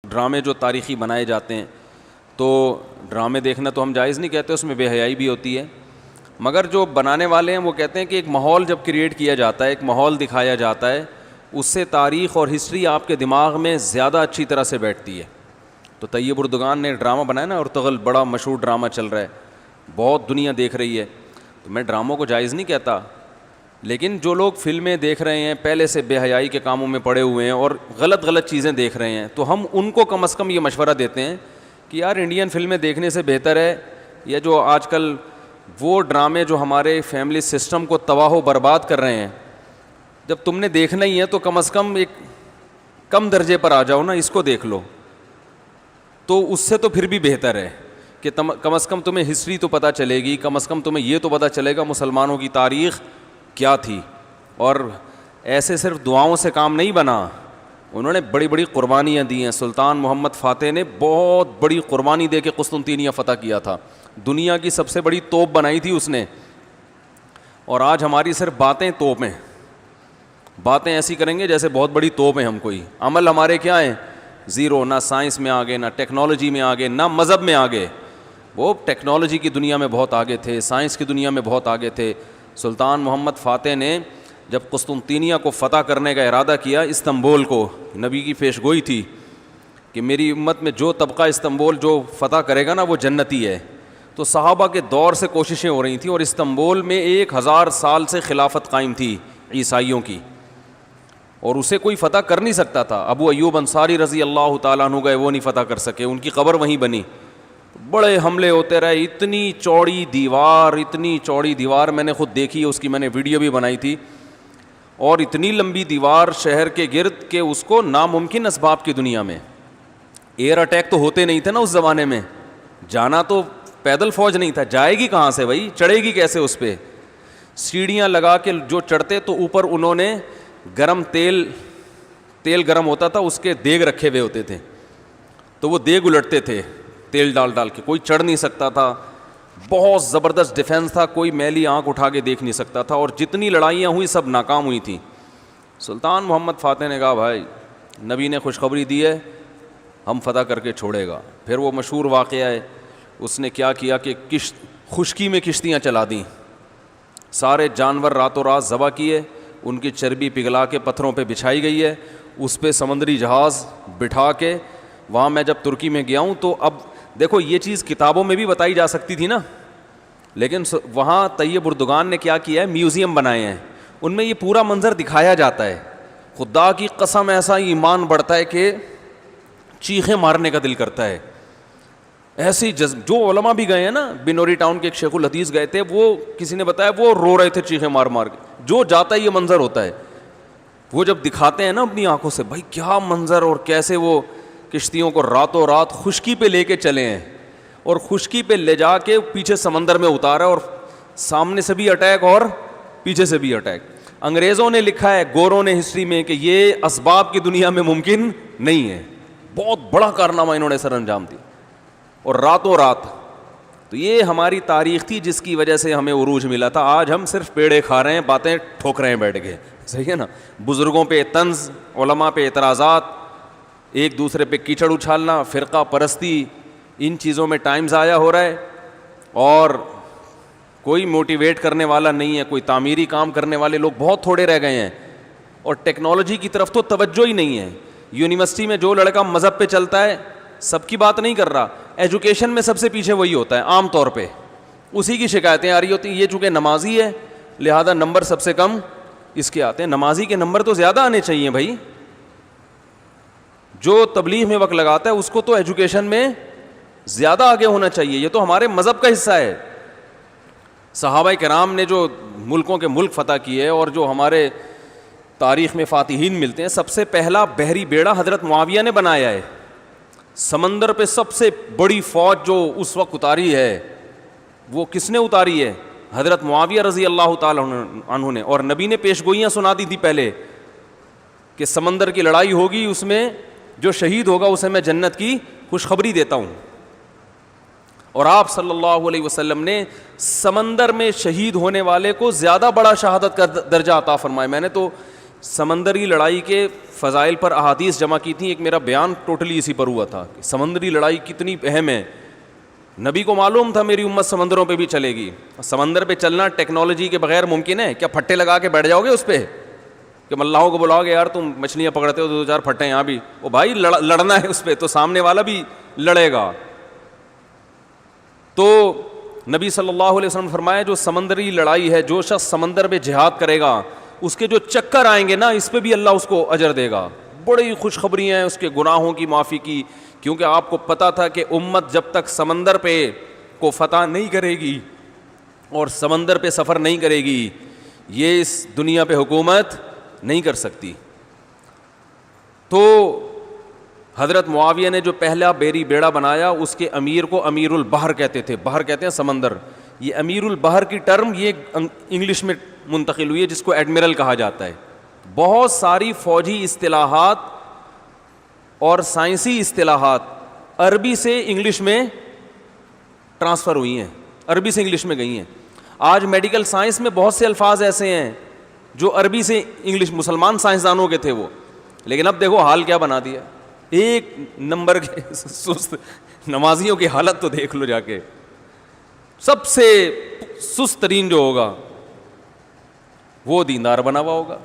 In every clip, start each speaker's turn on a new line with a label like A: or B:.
A: ڈرامے جو تاریخی بنائے جاتے ہیں تو ڈرامے دیکھنا تو ہم جائز نہیں کہتے، اس میں بے حیائی بھی ہوتی ہے، مگر جو بنانے والے ہیں وہ کہتے ہیں کہ ایک ماحول جب کریٹ کیا جاتا ہے، ایک ماحول دکھایا جاتا ہے، اس سے تاریخ اور ہسٹری آپ کے دماغ میں زیادہ اچھی طرح سے بیٹھتی ہے۔ تو طیب اردگان نے ڈرامہ بنایا نا، ارطغرل بڑا مشہور ڈرامہ چل رہا ہے، بہت دنیا دیکھ رہی ہے، تو میں ڈراموں کو جائز نہیں کہتا، لیکن جو لوگ فلمیں دیکھ رہے ہیں پہلے سے بے حیائی کے کاموں میں پڑے ہوئے ہیں اور غلط چیزیں دیکھ رہے ہیں، تو ہم ان کو کم از کم یہ مشورہ دیتے ہیں کہ یار انڈین فلمیں دیکھنے سے بہتر ہے یہ جو آج کل وہ ڈرامے جو ہمارے فیملی سسٹم کو تباہ و برباد کر رہے ہیں، جب تم نے دیکھنا ہی ہے تو کم از کم ایک کم درجے پر آ جاؤ نا، اس کو دیکھ لو، تو اس سے تو پھر بھی بہتر ہے کہ کم از کم تمہیں ہسٹری تو پتہ چلے گی، کم از کم تمہیں یہ تو پتہ چلے گا مسلمانوں کی تاریخ کیا تھی۔ اور ایسے صرف دعاؤں سے کام نہیں بنا، انہوں نے بڑی بڑی قربانیاں دی ہیں۔ سلطان محمد فاتح نے بہت بڑی قربانی دے کے قسطنطینیہ فتح کیا تھا، دنیا کی سب سے بڑی توپ بنائی تھی اس نے، اور آج ہماری صرف باتیں توپ ہیں، باتیں ایسی کریں گے جیسے بہت بڑی توپ ہیں ہم، کوئی عمل ہمارے کیا ہیں زیرو، نہ سائنس میں آگے، نہ ٹیکنالوجی میں آگے، نہ مذہب میں آگے۔ وہ ٹیکنالوجی کی دنیا میں بہت آگے تھے، سائنس کی دنیا میں بہت آگے تھے۔ سلطان محمد فاتح نے جب قسطنطینیہ کو فتح کرنے کا ارادہ کیا، استنبول کو، نبی کی پیش گوئی تھی کہ میری امت میں جو طبقہ استنبول جو فتح کرے گا نا وہ جنتی ہے، تو صحابہ کے دور سے کوششیں ہو رہی تھیں، اور استنبول میں 1000 سال سے خلافت قائم تھی عیسائیوں کی، اور اسے کوئی فتح کر نہیں سکتا تھا۔ ابو ایوب انصاری رضی اللہ تعالیٰ عنہ گئے، وہ نہیں فتح کر سکے، ان کی قبر وہیں بنی، بڑے حملے ہوتے رہے، اتنی چوڑی دیوار میں نے خود دیکھی ہے، اس کی میں نے ویڈیو بھی بنائی تھی، اور اتنی لمبی دیوار شہر کے گرد کہ اس کو ناممکن اسباب کی دنیا میں، ایئر اٹیک تو ہوتے نہیں تھے نا اس زمانے میں، جانا تو پیدل فوج نہیں تھا، جائے گی کہاں سے بھائی، چڑھے گی کیسے اس پہ، سیڑھیاں لگا کے جو چڑھتے تو اوپر انہوں نے گرم تیل گرم ہوتا تھا، اس کے دیگ رکھے ہوئے ہوتے تھے، تو وہ دیگ الٹتے تھے تیل ڈال کے، کوئی چڑھ نہیں سکتا تھا، بہت زبردست ڈیفنس تھا، کوئی میلی آنکھ اٹھا کے دیکھ نہیں سکتا تھا، اور جتنی لڑائیاں ہوئی سب ناکام ہوئی تھیں۔ سلطان محمد فاتح نے کہا بھائی نبی نے خوشخبری دی ہے، ہم فتح کر کے چھوڑے گا۔ پھر وہ مشہور واقعہ ہے، اس نے کیا کیا کہ خشکی میں کشتیاں چلا دیں، سارے جانور راتوں رات ذبح کیے، ان کی چربی پگھلا کے پتھروں پہ بچھائی گئی ہے، اس پہ سمندری جہاز بٹھا کے، وہاں میں جب ترکی میں گیا ہوں تو اب دیکھو یہ چیز کتابوں میں بھی بتائی جا سکتی تھی نا، لیکن وہاں طیب اردگان نے کیا کیا ہے، میوزیم بنائے ہیں، ان میں یہ پورا منظر دکھایا جاتا ہے، خدا کی قسم ایسا ایمان بڑھتا ہے کہ چیخیں مارنے کا دل کرتا ہے، ایسی جو علماء بھی گئے ہیں نا، بنوری ٹاؤن کے ایک شیخ الحدیث گئے تھے، وہ کسی نے بتایا وہ رو رہے تھے چیخیں مار مار کے، جو جاتا ہے یہ منظر ہوتا ہے، وہ جب دکھاتے ہیں نا اپنی آنکھوں سے، بھائی کیا منظر، اور کیسے وہ کشتیوں کو راتوں رات خشکی پہ لے کے چلے ہیں، اور خشکی پہ لے جا کے پیچھے سمندر میں اتارا، اور سامنے سے بھی اٹیک اور پیچھے سے بھی اٹیک۔ انگریزوں نے لکھا ہے، گوروں نے ہسٹری میں، کہ یہ اسباب کی دنیا میں ممکن نہیں ہے، بہت بڑا کارنامہ انہوں نے سر انجام دیا، اور راتوں رات۔ تو یہ ہماری تاریخ تھی جس کی وجہ سے ہمیں عروج ملا تھا، آج ہم صرف پیڑے کھا رہے ہیں، باتیں ٹھوک رہے ہیں بیٹھ کے، صحیح ہے نا، بزرگوں پہ طنز، علماء پہ اعتراضات، ایک دوسرے پہ کیچڑ اچھالنا، فرقہ پرستی، ان چیزوں میں ٹائم ضائع ہو رہا ہے، اور کوئی موٹیویٹ کرنے والا نہیں ہے، کوئی تعمیری کام کرنے والے لوگ بہت تھوڑے رہ گئے ہیں، اور ٹیکنالوجی کی طرف تو توجہ ہی نہیں ہے۔ یونیورسٹی میں جو لڑکا مذہب پہ چلتا ہے، سب کی بات نہیں کر رہا، ایجوکیشن میں سب سے پیچھے وہی ہوتا ہے، عام طور پہ اسی کی شکایتیں آ رہی ہوتی ہیں، یہ چونکہ نمازی ہے لہذا نمبر سب سے کم اس کے آتے ہیں، نمازی کے نمبر تو زیادہ آنے چاہیے بھائی، جو تبلیغ میں وقت لگاتا ہے اس کو تو ایجوکیشن میں زیادہ آگے ہونا چاہیے، یہ تو ہمارے مذہب کا حصہ ہے۔ صحابہ کرام نے جو ملکوں کے ملک فتح کیے، اور جو ہمارے تاریخ میں فاتحین ملتے ہیں، سب سے پہلا بحری بیڑا حضرت معاویہ نے بنایا ہے، سمندر پہ سب سے بڑی فوج جو اس وقت اتاری ہے وہ کس نے اتاری ہے؟ حضرت معاویہ رضی اللہ تعالیٰ عنہ نے، اور نبی نے پیش گوئیاں سنا دی تھی پہلے کہ سمندر کی لڑائی ہوگی، اس میں جو شہید ہوگا اسے میں جنت کی خوشخبری دیتا ہوں، اور آپ صلی اللہ علیہ وسلم نے سمندر میں شہید ہونے والے کو زیادہ بڑا شہادت کا درجہ عطا فرمایا۔ میں نے تو سمندری لڑائی کے فضائل پر احادیث جمع کی تھیں. ایک میرا بیان ٹوٹلی اسی پر ہوا تھا کہ سمندری لڑائی کتنی اہم ہے. نبی کو معلوم تھا میری امت سمندروں پہ بھی چلے گی. سمندر پہ چلنا ٹیکنالوجی کے بغیر ممکن ہے کیا؟ پھٹے لگا کے بیٹھ جاؤ گے اس پہ کہ ملاحوں کو بلاؤ گے یار تم مچھلیاں پکڑتے ہو تو 2-4 پھٹے یہاں بھی, او بھائی لڑنا ہے اس پہ تو سامنے والا بھی لڑے گا. تو نبی صلی اللہ علیہ وسلم نے فرمایا جو سمندری لڑائی ہے, جو شخص سمندر میں جہاد کرے گا اس کے جو چکر آئیں گے نا اس پہ بھی اللہ اس کو اجر دے گا. بڑی خوشخبری ہیں اس کے گناہوں کی معافی کی, کیونکہ آپ کو پتا تھا کہ امت جب تک سمندر پہ کو فتح نہیں کرے گی اور سمندر پہ سفر نہیں کرے گی یہ اس دنیا پہ حکومت نہیں کر سکتی. تو حضرت معاویہ نے جو پہلا بیڑا بنایا اس کے امیر کو امیر البحر کہتے تھے. بحر کہتے ہیں سمندر. یہ امیر البحر کی ٹرم یہ انگلش میں منتقل ہوئی ہے جس کو ایڈمرل کہا جاتا ہے. بہت ساری فوجی اصطلاحات اور سائنسی اصطلاحات عربی سے انگلش میں ٹرانسفر ہوئی ہیں, عربی سے انگلش میں گئی ہیں. آج میڈیکل سائنس میں بہت سے الفاظ ایسے ہیں جو عربی سے انگلش, مسلمان سائنسدانوں کے تھے وہ, لیکن اب دیکھو حال کیا بنا دیا. ایک نمبر کے سست نمازیوں کی حالت تو دیکھ لو جا کے. سب سے سست ترین جو ہوگا وہ دیندار بنا ہوا ہوگا.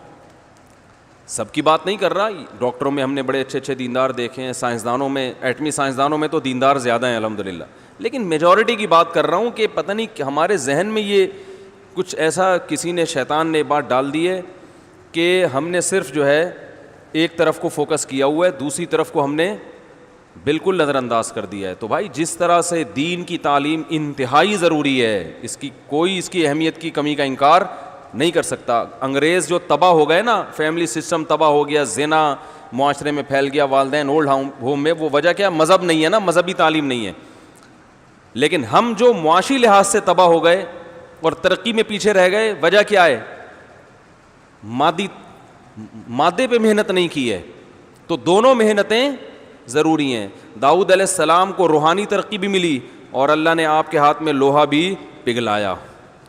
A: سب کی بات نہیں کر رہا, ڈاکٹروں میں ہم نے بڑے اچھے اچھے دیندار دیکھے ہیں, سائنسدانوں میں, ایٹمی سائنسدانوں میں تو دیندار زیادہ ہیں الحمدللہ, لیکن میجورٹی کی بات کر رہا ہوں کہ پتہ نہیں کہ ہمارے ذہن میں یہ کچھ ایسا کسی نے, شیطان نے بات ڈال دی ہے کہ ہم نے صرف جو ہے ایک طرف کو فوکس کیا ہوا ہے, دوسری طرف کو ہم نے بالکل نظر انداز کر دیا ہے. تو بھائی جس طرح سے دین کی تعلیم انتہائی ضروری ہے, اس کی کوئی اس کی اہمیت کی کمی کا انکار نہیں کر سکتا. انگریز جو تباہ ہو گئے نا, فیملی سسٹم تباہ ہو گیا, زنا معاشرے میں پھیل گیا, والدین اولڈ ہوم میں, وہ وجہ کیا؟ مذہب نہیں ہے نا, مذہبی تعلیم نہیں ہے. لیکن ہم جو معاشی لحاظ سے تباہ ہو گئے اور ترقی میں پیچھے رہ گئے, وجہ کیا ہے؟ مادے پہ محنت نہیں کی ہے. تو دونوں محنتیں ضروری ہیں. داؤد علیہ السلام کو روحانی ترقی بھی ملی اور اللہ نے آپ کے ہاتھ میں لوہا بھی پگھلایا.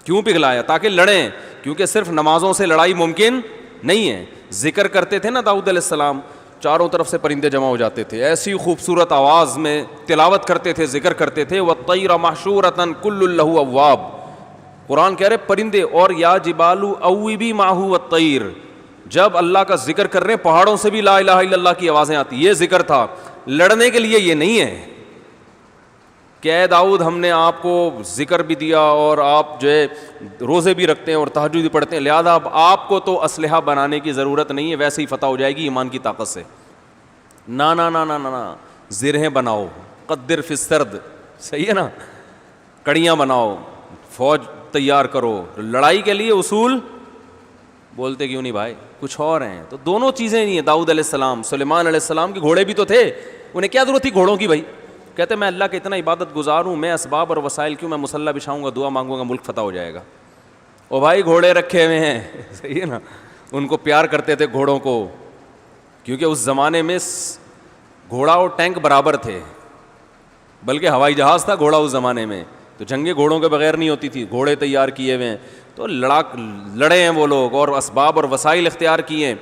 A: کیوں پگھلایا؟ تاکہ لڑیں, کیونکہ صرف نمازوں سے لڑائی ممکن نہیں ہے. ذکر کرتے تھے نا داؤد علیہ السلام, چاروں طرف سے پرندے جمع ہو جاتے تھے, ایسی خوبصورت آواز میں تلاوت کرتے تھے, ذکر کرتے تھے. وَالطَّيْرَ مَحْشُورَةً كُلٌّ لَهُ أَوَّابٌ, قرآن کہہ رہے پرندے, اور یا جبال اوبی ماہو والطیر. جب اللہ کا ذکر کر رہے ہیں پہاڑوں سے بھی لا الہ الا اللہ کی آوازیں آتی. یہ ذکر تھا, لڑنے کے لیے یہ نہیں ہے کہ اے داؤد ہم نے آپ کو ذکر بھی دیا اور آپ جو ہے روزے بھی رکھتے ہیں اور تہجد بھی پڑھتے ہیں, لہذا اب آپ کو تو اسلحہ بنانے کی ضرورت نہیں ہے, ویسے ہی فتح ہو جائے گی ایمان کی طاقت سے. نا نا نا نا نا, زرہیں بناؤ, قدر فی السرد, صحیح ہے نا, کڑیاں بناؤ, فوج تیار کرو, لڑائی کے لیے اصول بولتے کیوں نہیں بھائی, کچھ اور ہیں. تو دونوں چیزیں نہیں ہیں. داؤد علیہ السلام, سلیمان علیہ السلام کے گھوڑے بھی تو تھے, انہیں کیا ضرورت تھی گھوڑوں کی بھائی؟ کہتے میں اللہ کا اتنا عبادت گزار ہوں, میں اسباب اور وسائل کیوں, میں مصلی بچھاؤں گا, دعا مانگوں گا, ملک فتح ہو جائے گا. او بھائی گھوڑے رکھے ہوئے ہیں, صحیح ہے نا, ان کو پیار کرتے تھے گھوڑوں کو, کیونکہ اس زمانے میں گھوڑا اور ٹینک برابر تھے, بلکہ ہوائی جہاز تھا گھوڑا اس زمانے میں, تو جنگیں گھوڑوں کے بغیر نہیں ہوتی تھی, گھوڑے تیار کیے ہوئے ہیں. تو لڑے ہیں وہ لوگ اور اسباب اور وسائل اختیار کیے ہیں.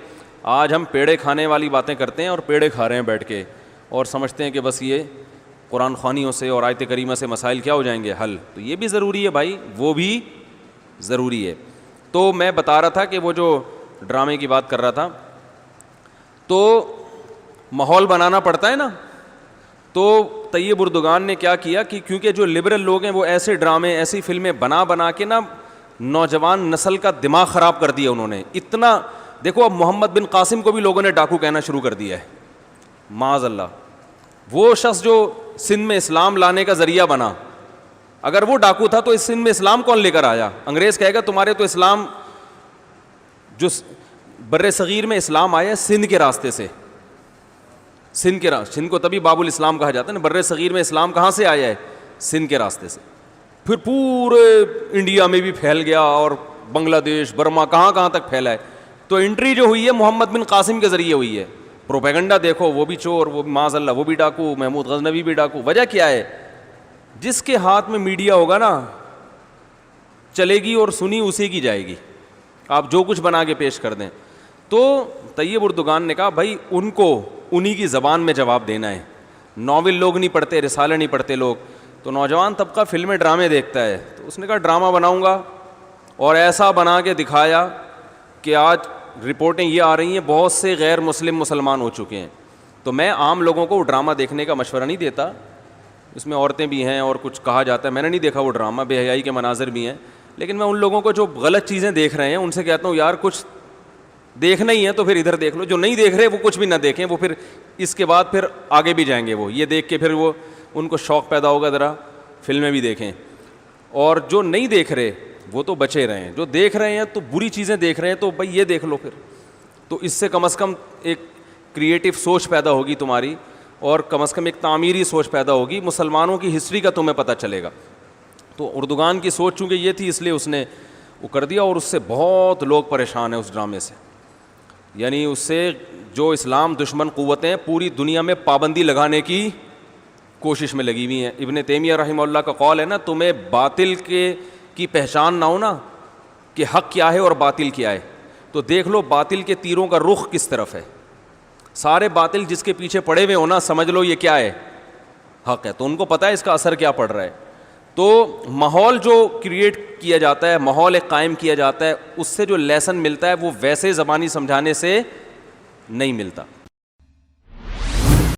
A: آج ہم پیڑے کھانے والی باتیں کرتے ہیں اور پیڑے کھا رہے ہیں بیٹھ کے, اور سمجھتے ہیں کہ بس یہ قرآن خوانیوں سے اور آیت کریمہ سے مسائل کیا ہو جائیں گے حل. تو یہ بھی ضروری ہے بھائی, وہ بھی ضروری ہے. تو میں بتا رہا تھا کہ وہ جو ڈرامے کی بات کر رہا تھا, تو ماحول بنانا پڑتا ہے نا. تو طیب اردگان نے کیا کیا کہ کیونکہ جو لبرل لوگ ہیں وہ ایسے ڈرامے, ایسی فلمیں بنا کے نا نوجوان نسل کا دماغ خراب کر دیا انہوں نے. اتنا دیکھو, اب محمد بن قاسم کو بھی لوگوں نے ڈاکو کہنا شروع کر دیا ہے, معاذ اللہ. وہ شخص جو سندھ میں اسلام لانے کا ذریعہ بنا, اگر وہ ڈاکو تھا تو اس سندھ میں اسلام کون لے کر آیا؟ انگریز کہے گا تمہارے تو اسلام, جو بر صغیر میں اسلام آیا سندھ کے راستے سے, سندھ کو تبھی باب الاسلام کہا جاتا ہے نا. بر صغیر میں اسلام کہاں سے آیا ہے؟ سندھ کے راستے سے. پھر پورے انڈیا میں بھی پھیل گیا اور بنگلہ دیش, برما, کہاں تک پھیلا ہے. تو انٹری جو ہوئی ہے محمد بن قاسم کے ذریعے ہوئی ہے. پروپیگنڈا دیکھو, وہ بھی چور, وہ بھی معاذ اللہ وہ بھی ڈاکو, محمود غزنوی بھی ڈاکو. وجہ کیا ہے؟ جس کے ہاتھ میں میڈیا ہوگا نا چلے گی اور سنی اسی کی جائے گی, آپ جو کچھ بنا کے پیش کر دیں. تو طیب اردگان نے کہا بھائی ان کو انہی کی زبان میں جواب دینا ہے. ناول لوگ نہیں پڑھتے, رسالے نہیں پڑھتے لوگ, تو نوجوان طبقہ فلمیں ڈرامے دیکھتا ہے. تو اس نے کہا ڈرامہ بناؤں گا, اور ایسا بنا کے دکھایا کہ آج رپورٹیں یہ آ رہی ہیں بہت سے غیر مسلم مسلمان ہو چکے ہیں. تو میں عام لوگوں کو وہ ڈرامہ دیکھنے کا مشورہ نہیں دیتا, اس میں عورتیں بھی ہیں اور کچھ کہا جاتا ہے, میں نے نہیں دیکھا وہ ڈرامہ, بے حیائی کے مناظر بھی ہیں, لیکن میں ان لوگوں کو جو غلط چیزیں دیکھ رہے ہیں ان سے کہتا ہوں یار کچھ دیکھنا ہی ہے تو پھر ادھر دیکھ لو, جو نہیں دیکھ رہے وہ کچھ بھی نہ دیکھیں, وہ پھر اس کے بعد پھر آگے بھی جائیں گے, وہ یہ دیکھ کے پھر وہ ان کو شوق پیدا ہوگا ذرا فلمیں بھی دیکھیں. اور جو نہیں دیکھ رہے وہ تو بچے رہے ہیں, جو دیکھ رہے ہیں تو بری چیزیں دیکھ رہے ہیں تو بھائی یہ دیکھ لو پھر, تو اس سے کم از کم ایک کریٹیو سوچ پیدا ہوگی تمہاری, اور کم از کم ایک تعمیری سوچ پیدا ہوگی, مسلمانوں کی ہسٹری کا تمہیں پتہ چلے گا. تو اردگان کی سوچ چونکہ یہ تھی اس لیے اس نے وہ کر دیا, اور اس سے بہت لوگ پریشان ہیں اس ڈرامے سے. یعنی اس سے جو اسلام دشمن قوتیں پوری دنیا میں پابندی لگانے کی کوشش میں لگی ہوئی ہیں. ابن تیمیہ رحمہ اللہ کا قول ہے نا, تمہیں باطل کی پہچان نہ ہو نا کہ حق کیا ہے اور باطل کیا ہے, تو دیکھ لو باطل کے تیروں کا رخ کس طرف ہے. سارے باطل جس کے پیچھے پڑے ہوئے ہونا سمجھ لو یہ کیا ہے, حق ہے, تو ان کو پتہ ہے اس کا اثر کیا پڑ رہا ہے. تو ماحول جو کریٹ کیا جاتا ہے, ماحول ایک قائم کیا جاتا ہے, اس سے جو لیسن ملتا ہے وہ ویسے زبانی سمجھانے سے نہیں ملتا.